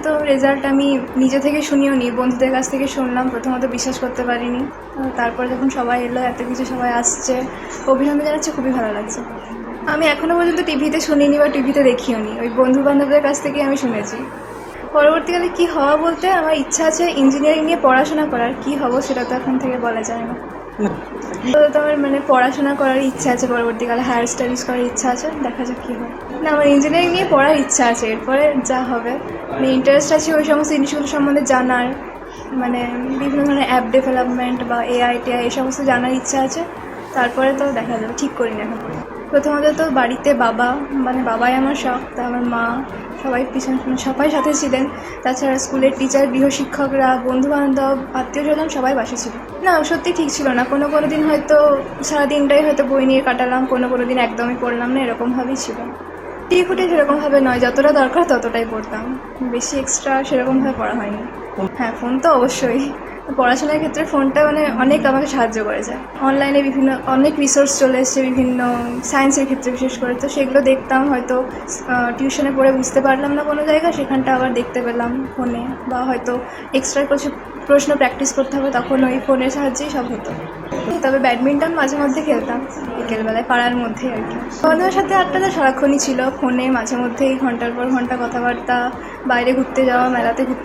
প্রথমত রেজাল্ট আমি নিজে থেকে শুনিও নি, বন্ধুদের কাছ থেকে শুনলাম। প্রথমত বিশ্বাস করতে পারিনি। তারপর যখন সবাই এলো, এত কিছু সবাই আসছে, অভিনন্দন জানাচ্ছে, খুবই ভালো লাগছে। আমি এখনও পর্যন্ত টিভিতে শুনিনি বা টিভিতে দেখিও নি, ওই বন্ধুবান্ধবদের কাছ থেকেই আমি শুনেছি। পরবর্তীকালে কী হওয়া বলতে আমার ইচ্ছা আছে ইঞ্জিনিয়ারিং নিয়ে পড়াশোনা করার। কী হব সেটা তো এখন থেকে বলা যায় না। তো আমার পড়াশোনা করার ইচ্ছা আছে, পরবর্তীকালে হায়ার স্টাডিজ করার ইচ্ছা আছে, দেখা যাক কী হয়। না, আমার ইঞ্জিনিয়ারিং নিয়ে পড়ার ইচ্ছা আছে, এরপরে যা হবে। ইন্টারেস্ট আছে ওই সমস্ত জিনিসগুলো সম্বন্ধে জানার, বিভিন্ন ধরনের অ্যাপ ডেভেলপমেন্ট বা এআই টিআই এই সমস্ত জানার ইচ্ছা আছে। তারপরে তো দেখা যাবে, ঠিক করি না এখন। প্রথমত তো বাড়িতে বাবাই আমার শখ, তা আমার মা সবাই সবাই সাথে ছিলেন। তাছাড়া স্কুলের টিচার, গৃহশিক্ষকরা, বন্ধুবান্ধব, আত্মীয় স্বজন সবাই পাশে ছিল। না, সত্যি ঠিক ছিল না। কোনো দিন হয়তো সারাদিনটাই হয়তো বই নিয়ে কাটালাম, কোনো দিন একদমই পড়লাম না, এরকমভাবেই ছিল। টিকুটে সেরকমভাবে নয়, যতটা দরকার ততটাই পড়তাম, বেশি এক্সট্রা সেরকমভাবে পড়া হয়নি। হ্যাঁ, ফোন তো অবশ্যই। পড়াশোনার ক্ষেত্রে ফোনটা অনেক আমাকে সাহায্য করেছে। অনলাইনে অনেক রিসোর্স চলে এসছে, বিভিন্ন সায়েন্সের ক্ষেত্রে বিশেষ করে, তো সেগুলো দেখতাম। হয়তো টিউশনে পড়ে বুঝতে পারলাম না কোনো জায়গা, সেখানটা আবার দেখতে পেলাম ফোনে, বা হয়তো এক্সট্রা কিছু প্রশ্ন প্র্যাকটিস করতে হবে, তখন ওই ফোনের সাহায্যেই সব হতো। তবে ব্যাডমিন্টন মাঝে মধ্যে খেলতাম, বিকেলবেলায় পাড়ার মধ্যেই আর কি। বন্ধুদের সাথে আড্ডাটা সারাক্ষণই ছিল, ফোনে মাঝে মধ্যেই ঘন্টার পর ঘন্টা কথাবার্তা, বাইরে ঘুরতে যাওয়া, মেলাতে ঘুরতে